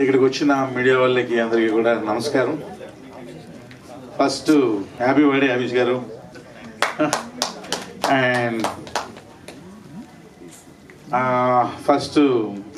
ఇక్కడికి వచ్చిన మీడియా వాళ్ళకి అందరికీ కూడా నమస్కారం. ఫస్ట్ హ్యాపీ బర్త్డే అభిష్ గారు. అండ్ ఫస్ట్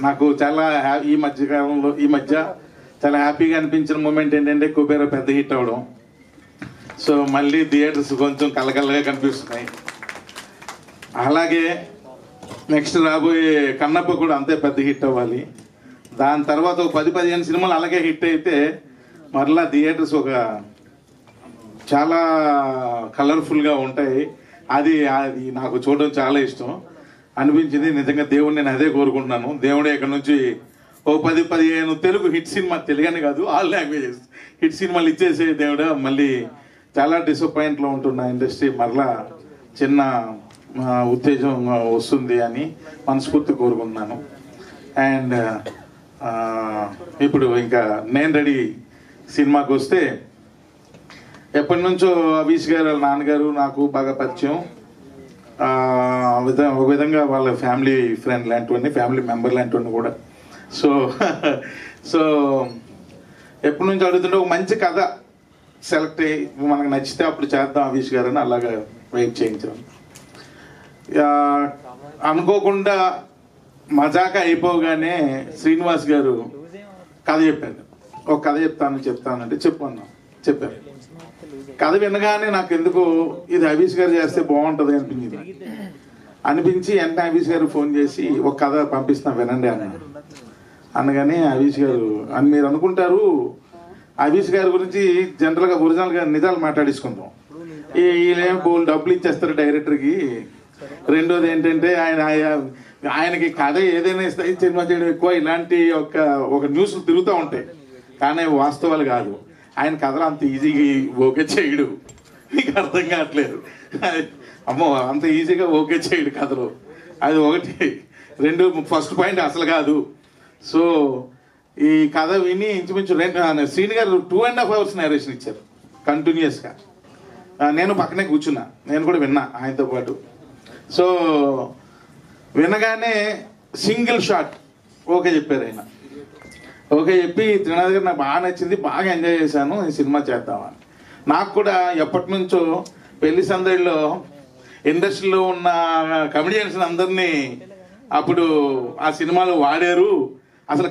నాకు చాలా ఈ మధ్య చాలా హ్యాపీగా అనిపించిన మూమెంట్ ఏంటంటే కుబేరా పెద్ద హిట్ అవ్వడం. సో మళ్ళీ థియేటర్స్ కొంచెం కలకలగా కనిపిస్తున్నాయి. అలాగే నెక్స్ట్ రాబోయే కన్నప్ప కూడా అంతే పెద్ద హిట్ అవ్వాలి. దాని తర్వాత ఒక 10-15 సినిమాలు అలాగే హిట్ అయితే మరలా థియేటర్స్ ఒక చాలా కలర్ఫుల్గా ఉంటాయి. అది నాకు చూడడం చాలా ఇష్టం అనిపించింది. నిజంగా దేవుడిని నేను అదే కోరుకుంటున్నాను. దేవుడే ఇక్కడ నుంచి ఓ 10-15 తెలుగు హిట్ సినిమా, తెలుగని కాదు ఆల్ లాంగ్వేజెస్ హిట్ సినిమాలు ఇచ్చేసే దేవుడు. మళ్ళీ చాలా డిసప్పాయింట్లో ఉంటున్న ఇండస్ట్రీ మరలా చిన్న ఉత్తేజం వస్తుంది అని మనస్ఫూర్తి కోరుకుంటున్నాను. అండ్ ఇప్పుడు ఇంకా నేను రెడీ సినిమాకి వస్తే ఎప్పటి నుంచో అభిష్ గారు వాళ్ళ నాన్నగారు నాకు బాగా పరిచయం. ఒక విధంగా వాళ్ళ ఫ్యామిలీ ఫ్రెండ్ లాంటివన్నీ, ఫ్యామిలీ మెంబర్ లాంటివన్నీ కూడా. సో ఎప్పటి నుంచి అడుగుతుంటే ఒక మంచి కథ సెలెక్ట్ అయ్యి మనకు నచ్చితే అప్పుడు చేద్దాం అభిష్ గారు అని అలాగా వెయిట్ చేయించాం. అనుకోకుండా మజాక అయిపోగానే శ్రీనివాస్ గారు కథ చెప్పారు. ఒక కథ చెప్తానంటే చెప్పాను. కథ వినగానే నాకు ఎందుకు ఇది అభిష్ గారు చేస్తే బాగుంటుంది అనిపించి వెంటనే అభిష్ గారు ఫోన్ చేసి ఒక కథ పంపిస్తున్నా వినండి అనగానే అభిష్ గారు అని మీరు అనుకుంటారు, అభిష్ గారి గురించి జనరల్గా ఒరిజినల్గా నిజాలు మాట్లాడేసుకుందాం. వీళ్ళేం డబ్బులు ఇచ్చేస్తారు డైరెక్టర్కి. రెండోది ఏంటంటే ఆయనకి కథ ఏదైనా ఇస్తే సినిమా చేయడం ఎక్కువ, ఇలాంటి ఒక న్యూస్లు తిరుగుతూ ఉంటాయి కానీ వాస్తవాలు కాదు. ఆయన కథలు అంత ఈజీగా ఓకే చేయడు, మీకు అర్థం కావట్లేదు. అమ్మో అంత ఈజీగా ఓకే చేయడు కథలు, అది ఒకటి. రెండు, ఫస్ట్ పాయింట్ అసలు కాదు. సో ఈ కథ విని ఇంచుమించు శ్రీని గారు 2.5 hours నేరేషన్ ఇచ్చారు కంటిన్యూస్గా. నేను పక్కనే కూర్చున్నా, నేను కూడా విన్నా ఆయనతో పాటు. సో వినగానే సింగిల్ షాట్ ఓకే చెప్పారు ఆయన. ఓకే చెప్పి త్రినాథ్ గారు నాకు బాగా నచ్చింది, బాగా ఎంజాయ్ చేశాను, ఈ సినిమా చేద్దామని. నాకు కూడా ఎప్పటి నుంచో పెళ్లి సందడిలో ఇండస్ట్రీలో ఉన్న కమెడియన్స్ అందరినీ అప్పుడు ఆ సినిమాలో వాడారు. అసలు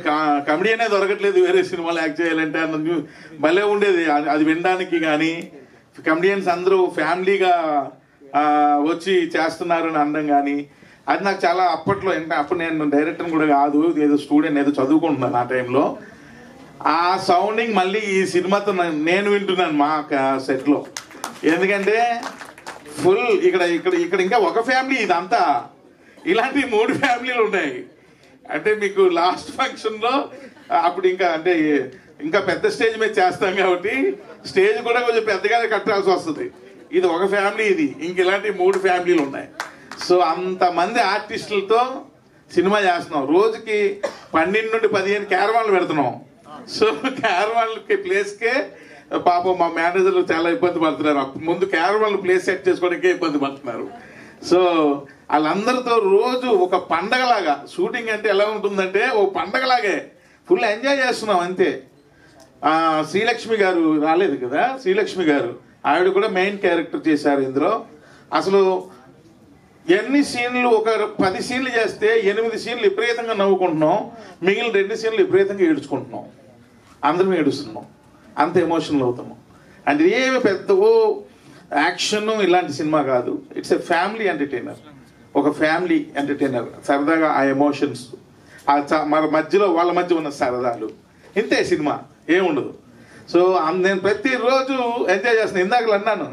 కమెడియనే దొరకట్లేదు వేరే సినిమాలు యాక్ట్ చేయాలంటే అన్న భలే ఉండేది అది వినడానికి. కానీ కమెడియన్స్ అందరూ ఫ్యామిలీగా వచ్చి చేస్తున్నారని అనడం కానీ అది నాకు చాలా అప్పట్లో, అప్పుడు నేను డైరెక్టర్ కూడా కాదు, ఏదో స్టూడెంట్, ఏదో చదువుకుంటున్నాను ఆ టైంలో. ఆ సౌండింగ్ మళ్ళీ ఈ సినిమాతో నేను వింటున్నాను మా సెట్లో. ఎందుకంటే ఫుల్ ఇక్కడ ఇంకా ఒక ఫ్యామిలీ, ఇదంతా ఇలాంటి 3 ఫ్యామిలీలు ఉన్నాయి. అంటే మీకు లాస్ట్ ఫంక్షన్లో అప్పుడు ఇంకా పెద్ద స్టేజ్ మీద చేస్తాం కాబట్టి స్టేజ్ కూడా కొంచెం పెద్దగానే కట్టాల్సి వస్తుంది. ఇది ఒక ఫ్యామిలీ, ఇది ఇంక ఇలాంటి 3 ఫ్యామిలీలు ఉన్నాయి. సో అంతమంది ఆర్టిస్టులతో సినిమా చేస్తున్నాం. రోజుకి 12 నుండి 15 క్యారవాన్లు పెడుతున్నాం. సో క్యారవాన్లకి ప్లేస్కే పాపం మా మేనేజర్లు చాలా ఇబ్బంది పడుతున్నారు. ముందు క్యారవాన్లు ప్లేస్ సెట్ చేసుకోవడానికే ఇబ్బంది పడుతున్నారు. సో వాళ్ళందరితో రోజు ఒక పండగలాగా షూటింగ్ అంటే ఎలా ఉంటుందంటే ఓ పండగలాగే ఫుల్ ఎంజాయ్ చేస్తున్నాం అంతే. శ్రీలక్ష్మి గారు రాలేదు కదా, శ్రీలక్ష్మి గారు ఆవిడ కూడా మెయిన్ క్యారెక్టర్ చేశారు ఇందులో. అసలు ఎన్ని సీన్లు, ఒక 10 సీన్లు చేస్తే 8 సీన్లు విపరీతంగా నవ్వుకుంటున్నాం, మిగిలిన 2 సీన్లు విపరీతంగా ఏడుచుకుంటున్నాం, అందరం ఏడుస్తున్నాం, అంత ఎమోషనల్ అవుతున్నాం. అంటే ఏమి పెద్ద యాక్షన్ ఇలాంటి సినిమా కాదు, ఇట్స్ ఎ ఫ్యామిలీ ఎంటర్టైనర్. ఒక ఫ్యామిలీ ఎంటర్టైనర్, సరదాగా ఆ ఎమోషన్స్, మన మధ్యలో వాళ్ళ మధ్య ఉన్న సరదాలు, ఇంతే సినిమా, ఏముండదు. సో నేను ప్రతిరోజు ఎంజాయ్ చేస్తున్నాను. ఇందాకలు అన్నాను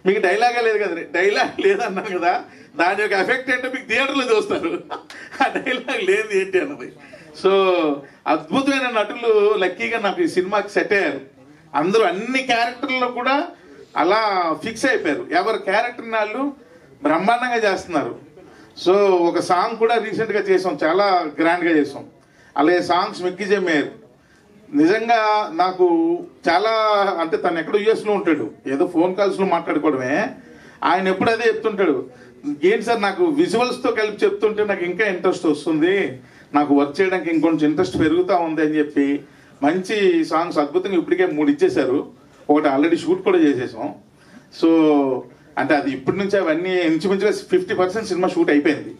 మీకు డైలాగే లేదు కదా, డైలాగ్ లేదన్నాను కదా, దాని యొక్క ఎఫెక్ట్ ఏంటో మీకు థియేటర్లో చూస్తారు. ఆ డైలాగ్ లేదు ఏంటి అన్నది. సో అద్భుతమైన నటులు లక్కీగా నాకు ఈ సినిమాకి సెట్ అయ్యారు. అందరూ అన్ని క్యారెక్టర్లో కూడా అలా ఫిక్స్ అయిపోయారు. ఎవరి క్యారెక్టర్ వాళ్ళు బ్రహ్మాండంగా చేస్తున్నారు. సో ఒక సాంగ్ కూడా రీసెంట్గా చేసాం, చాలా గ్రాండ్గా చేసాం. అలాగే సాంగ్స్ మెక్కిజే మేయర్ నిజంగా నాకు చాలా, అంటే తను ఎక్కడో యూఎస్లో ఉంటాడు, ఏదో ఫోన్ కాల్స్లో మాట్లాడుకోవడమే. ఆయన ఎప్పుడు అదే చెప్తుంటాడు, ఏంటి సార్ నాకు విజువల్స్తో కలిపి చెప్తుంటే నాకు ఇంకా ఇంట్రెస్ట్ వస్తుంది, నాకు వర్క్ చేయడానికి ఇంకొంచెం ఇంట్రెస్ట్ పెరుగుతూ ఉంది అని చెప్పి మంచి సాంగ్స్ అద్భుతంగా ఇప్పటికే 3 ఇచ్చేశారు, ఒకటి ఆల్రెడీ షూట్ కూడా చేసేసాం. సో అంటే అది ఇప్పటి నుంచి అవన్నీ ఇంచుమించుగా 50% సినిమా షూట్ అయిపోయింది,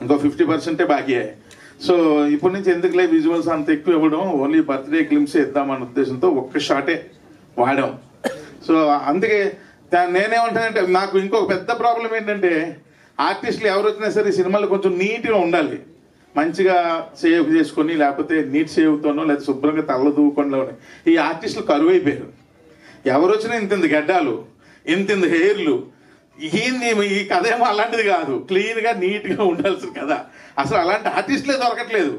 ఇంకో 50% బాకీ. సో ఇప్పటి నుంచి ఎందుకులే విజువల్స్ అంత ఎక్కువ ఇవ్వడం, ఓన్లీ బర్త్డే క్లిమ్స్ ఇద్దామన్న ఉద్దేశంతో ఒక్క షాటే వాడాం. సో అందుకే నేనేమంటానంటే, నాకు ఇంకొక పెద్ద ప్రాబ్లం ఏంటంటే, ఆర్టిస్టులు ఎవరు వచ్చినా సరే ఈ సినిమాలు కొంచెం నీట్గా ఉండాలి, మంచిగా సేవ్ చేసుకొని, లేకపోతే నీట్ సేవ్తోనో లేదా శుభ్రంగా తల్ల దూకుండా. ఈ ఆర్టిస్టులు కరువు అయిపోయారు. ఎవరు వచ్చినా ఇంత గడ్డాలు, ఇంత హెయిర్లు. ఏంది ఈ కథ ఏమో అలాంటిది కాదు, క్లీన్గా నీట్గా ఉండాల్సిన కథ. అసలు అలాంటి ఆర్టిస్టులే దొరకట్లేదు,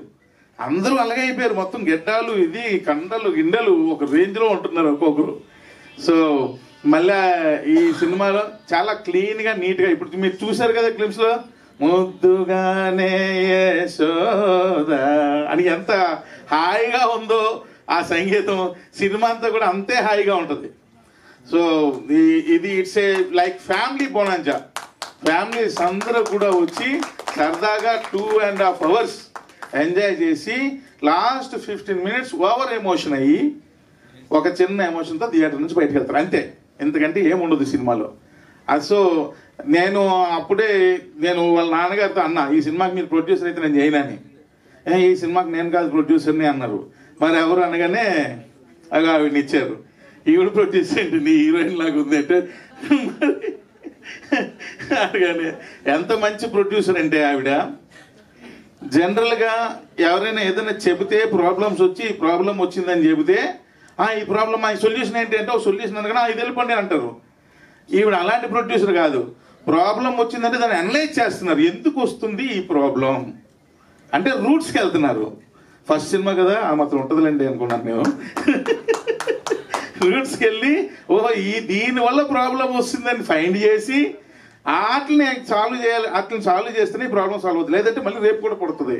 అందరూ అలాగే అయిపోయారు. మొత్తం గెడ్డాలు, ఇది కండలు గిండలు ఒక రేంజ్లో ఉంటున్నారు ఒక్కొక్కరు. సో మళ్ళా ఈ సినిమాలో చాలా క్లీన్గా నీట్గా, ఇప్పుడు మీరు చూసారు కదా క్లిప్స్లో, ముద్దుగానే యశోదా అని ఎంత హాయిగా ఉందో ఆ సంగీతం. సినిమా అంతా కూడా అంతే హాయిగా ఉంటుంది. సో ఇది it's a like family bonanza. Families అందరూ కూడా వచ్చి సరదాగా 2.5 hours ఎంజాయ్ చేసి లాస్ట్ 15 minutes ఓవర్ ఎమోషన్ అయ్యి ఒక చిన్న ఎమోషన్తో థియేటర్ నుంచి బయటకు వెళ్తారు, అంతే. ఎందుకంటే ఏముండదు సినిమాలో. సో నేను అప్పుడే వాళ్ళ నాన్నగారితో అన్నా, ఈ సినిమాకి మీరు ప్రొడ్యూసర్ అయితే నేను చేయనని. ఈ సినిమాకి నేను కాదు ప్రొడ్యూసర్ని అన్నారు. మరి ఎవరు అనగానే ఆవిడని ఇచ్చారు. ఈవిడ ప్రొడ్యూసర్ ఏంటి, నీ హీరోయిన్ లాగా ఉంది అంటే. అనగానే ఎంత మంచి ప్రొడ్యూసర్ అంటే ఆవిడ. జనరల్గా ఎవరైనా ఏదైనా చెబితే ప్రాబ్లమ్స్ వచ్చి ఈ ప్రాబ్లం వచ్చిందని చెబితే, ఈ ప్రాబ్లం ఈ సొల్యూషన్ ఏంటి అంటే, ఒక సొల్యూషన్ అనగానే ఇది వెళ్ళిపోండి అంటారు. ఈవిడ అలాంటి ప్రొడ్యూసర్ కాదు. ప్రాబ్లం వచ్చిందంటే దాన్ని అనలైజ్ చేస్తున్నారు, ఎందుకు వస్తుంది ఈ ప్రాబ్లం అంటే రూట్స్కి వెళ్తున్నారు. ఫస్ట్ సినిమా కదా ఆ మాత్రం ఉంటుందిలేండి అనుకున్నాను నేను. రూట్స్కి వెళ్ళి దీనివల్ల ప్రాబ్లం వస్తుందని ఫైండ్ చేసి వాటిని సాల్వ్ చేయాలి, వాటిని సాల్వ్ చేస్తేనే ఈ ప్రాబ్లం సాల్వ్ అవుతుంది, లేదంటే మళ్ళీ రేపు కూడా పుడుతుంది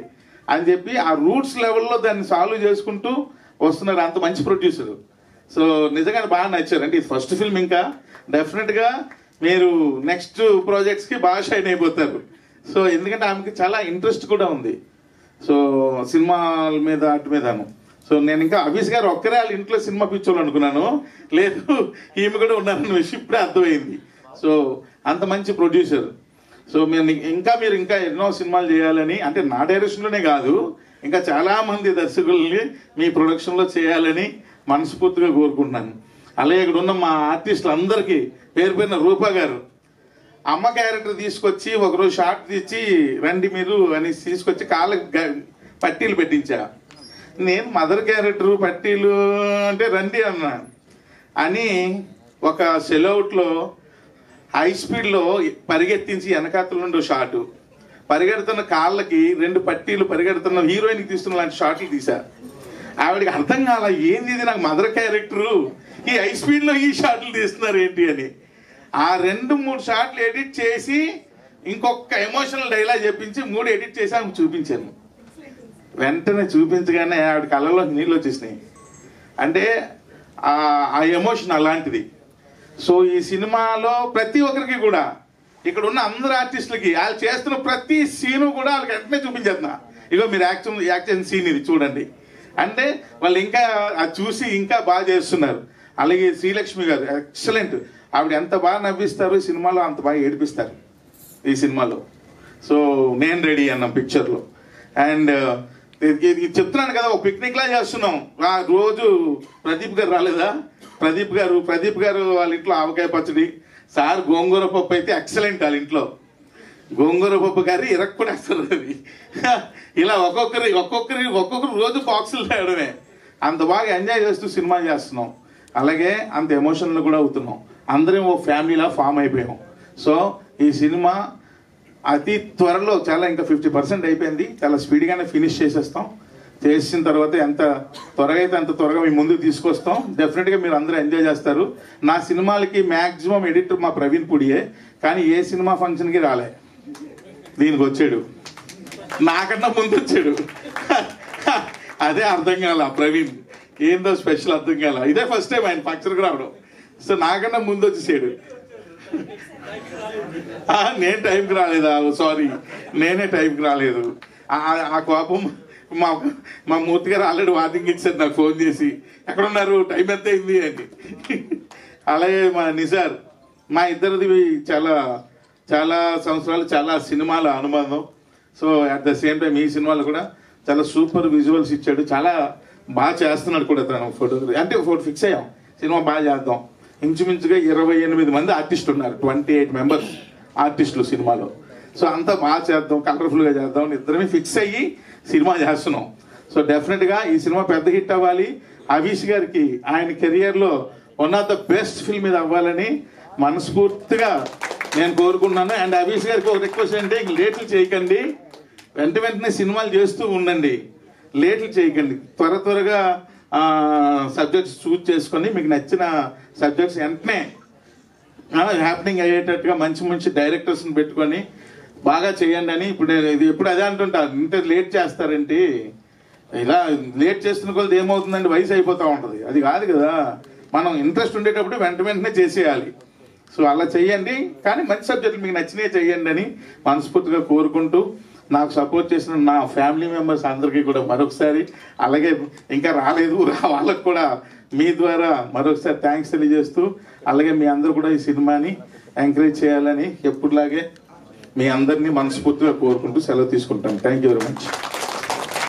అని చెప్పి ఆ రూట్స్ లెవెల్లో దాన్ని సాల్వ్ చేసుకుంటూ వస్తున్నారు. అంత మంచి ప్రొడ్యూసర్. సో నిజంగా బాగా నచ్చారు. అంటే ఇది ఫస్ట్ ఫిల్మ్, ఇంకా డెఫినెట్గా మీరు నెక్స్ట్ ప్రాజెక్ట్స్కి బాగా షైన్ అయిపోతారు. సో ఎందుకంటే ఆమెకి చాలా ఇంట్రెస్ట్ కూడా ఉంది సో సినిమాల మీద వాటి మీదను. సో నేను ఇంకా అభిష్ గారు ఒక్కరే వాళ్ళ ఇంట్లో సినిమా పిచ్చోళ్ళు లేదు ఈమె కూడా ఉన్నారన్న విషయం ఇప్పుడే అర్థమైంది. సో అంత మంచి ప్రొడ్యూసర్. సో మీరు ఇంకా ఎన్నో సినిమాలు చేయాలని, అంటే నా డైరెక్షన్లోనే కాదు, ఇంకా చాలామంది దర్శకుల్ని మీ ప్రొడక్షన్లో చేయాలని మనస్ఫూర్తిగా కోరుకుంటున్నాను. అలాగే ఇక్కడ ఉన్న మా ఆర్టిస్టులు అందరికీ పేరు పేరున రూపా గారు అమ్మ క్యారెక్టర్ తీసుకొచ్చి ఒకరోజు షార్ట్ తీసి రండి మీరు అని తీసుకొచ్చి కాళ్ళకి పట్టీలు పెట్టించా. నేను మదర్ క్యారెక్టర్ పట్టీలు అంటే రండి అన్నా అని ఒక సెలౌట్లో హై స్పీడ్లో పరిగెత్తించి వెనకాతల నుండి షాటు, పరిగెడుతున్న కాళ్ళకి 2 పట్టీలు, పరిగెడుతున్న హీరోయిన్కి తీస్తున్న లాంటి షాట్లు తీసా. ఆవిడకి అర్థం కాల, ఏంది ఇది నాకు మదర్ క్యారెక్టరు, ఈ హై స్పీడ్లో ఈ షాట్లు తీస్తున్నారు ఏంటి అని. ఆ 2-3 షాట్లు ఎడిట్ చేసి ఇంకొక ఎమోషనల్ డైలాగ్ చెప్పించి 3 ఎడిట్ చేసి ఆమెకు చూపించాను. వెంటనే చూపించగానే ఆవిడ కళ్ళలో నీళ్ళు వచ్చేసినాయి. అంటే ఆ ఎమోషన్ అలాంటిది. సో ఈ సినిమాలో ప్రతి ఒక్కరికి కూడా, ఇక్కడ ఉన్న అందరు ఆర్టిస్టులకి వాళ్ళు చేస్తున్న ప్రతి సీను కూడా వాళ్ళకి వెంటనే చూపించేస్తున్నా, ఇగో మీరు యాక్ట్ చేసిన సీన్ ఇది చూడండి అంటే వాళ్ళు ఇంకా అది చూసి ఇంకా బాగా చేస్తున్నారు. అలాగే శ్రీలక్ష్మి గారు ఎక్సలెంట్, ఆవిడ ఎంత బాగా నవ్విస్తారు ఈ సినిమాలో, అంత బాగా ఏడిపిస్తారు ఈ సినిమాలో. సో నేను రెడీ అన్న పిక్చర్లో. అండ్ చెప్తున్నాను కదా, ఒక పిక్నిక్లా చేస్తున్నాం. రోజు ప్రదీప్ గారు రాలేదా, ప్రదీప్ గారు వాళ్ళ ఇంట్లో ఆవకాయ పచ్చడి, సార్ గోంగూర పప్పు అయితే ఎక్సలెంట్, వాళ్ళ ఇంట్లో గోంగూర పప్పు గారి ఇరక్కునేస్తారు. అది ఇలా ఒక్కొక్కరు రోజు బాక్సులు తేయడమే. అంత బాగా ఎంజాయ్ చేస్తూ సినిమా చేస్తున్నాం, అలాగే అంత ఎమోషనల్ కూడా అవుతున్నాం. అందరం ఓ ఫ్యామిలీలా ఫామ్ అయిపోయాం. సో ఈ సినిమా అతి త్వరలో, చాలా ఇంకా 50% అయిపోయింది, చాలా స్పీడ్గానే ఫినిష్ చేసేస్తాం. చేసిన తర్వాత ఎంత త్వరగా అయితే అంత త్వరగా మీ ముందుకు తీసుకొస్తాం. డెఫినెట్గా మీరు అందరూ ఎంజాయ్ చేస్తారు. నా సినిమాలకి మ్యాక్సిమం ఎడిటర్ మా ప్రవీణ్ పుడియే, కానీ ఏ సినిమా ఫంక్షన్కి రాలే, దీనికి వచ్చాడు, నాకన్నా ముందు వచ్చాడు. అదే అర్థం కాల ప్రవీణ్, ఏందో స్పెషల్ అర్థం కాల. ఇదే ఫస్ట్ టైం ఆయన ఫంక్షన్కి రావడం. సో నాకన్నా ముందు వచ్చేసాడు. నేను టైంకి రాలేదా, సారీ నేనే టైంకి రాలేదు. ఆ కోపం మా మా మూర్తి గారు ఆల్రెడీ వార్నింగ్ ఇచ్చారు నాకు ఫోన్ చేసి, ఎక్కడున్నారు, టైం ఎంత అయింది అని. అలాగే మా నిజార్, మా ఇద్దరిది చాలా చాలా సంవత్సరాలు చాలా సినిమాల అనుబంధం. So at the same time ఈ సినిమాలో కూడా చాలా సూపర్ విజువల్స్ ఇచ్చాడు, చాలా బాగా చేస్తున్నాడు కూడా తను. ఫోటోగ్రఫీ అంటే ఫిక్స్ అయ్యాం సినిమా బాగా చేద్దాం. ఇంచుమించుగా 28 మంది ఆర్టిస్టులు ఉన్నారు, 28 మెంబర్స్ ఆర్టిస్టులు సినిమాలో. సో అంతా బాగా చేద్దాం, కలర్ఫుల్గా చేద్దాం, ఇద్దరమే ఫిక్స్ అయ్యి సినిమా చేస్తున్నాం. సో డెఫినెట్గా ఈ సినిమా పెద్ద హిట్ అవ్వాలి. అవీష్ గారికి ఆయన కెరియర్లో one of the best film ఇది అవ్వాలని మనస్ఫూర్తిగా నేను కోరుకున్నాను. అండ్ అవీష్ గారికి ఒక రిక్వెస్ట్ అంటే లేట్లు చేయకండి, వెంటనే సినిమాలు చేస్తూ ఉండండి, లేట్లు చేయకండి. త్వరగా సబ్జెక్ట్స్ చూజ్ చేసుకొని మీకు నచ్చిన సబ్జెక్ట్స్ వెంటనే హ్యాపెనింగ్ అయ్యేటట్టుగా మంచి డైరెక్టర్స్ని పెట్టుకొని బాగా చేయండి అని. ఇది ఎప్పుడు అదే అంటుంటారు, ఇంత లేట్ చేస్తారేంటి, ఇలా లేట్ చేస్తున్న కొద్ది ఏమవుతుందండి, వయసు అయిపోతూ ఉంటుంది. అది కాదు కదా, మనం ఇంట్రెస్ట్ ఉండేటప్పుడు వెంటనే చేసేయాలి. సో అలా చెయ్యండి, కానీ మంచి సబ్జెక్టులు మీకు నచ్చినవి చెయ్యండి అని మనస్ఫూర్తిగా కోరుకుంటూ, నాకు సపోర్ట్ చేసిన నా ఫ్యామిలీ మెంబర్స్ అందరికీ కూడా మరొకసారి, అలాగే ఇంకా రాలేదు వాళ్ళకు కూడా మీ ద్వారా మరొకసారి థ్యాంక్స్ తెలియజేస్తూ, అలాగే మీ అందరూ కూడా ఈ సినిమాని ఎంకరేజ్ చేయాలని ఎప్పుడులాగే మీ అందరినీ మనస్ఫూర్తిగా కోరుకుంటూ సెలవు తీసుకుంటాను. Thank you very much.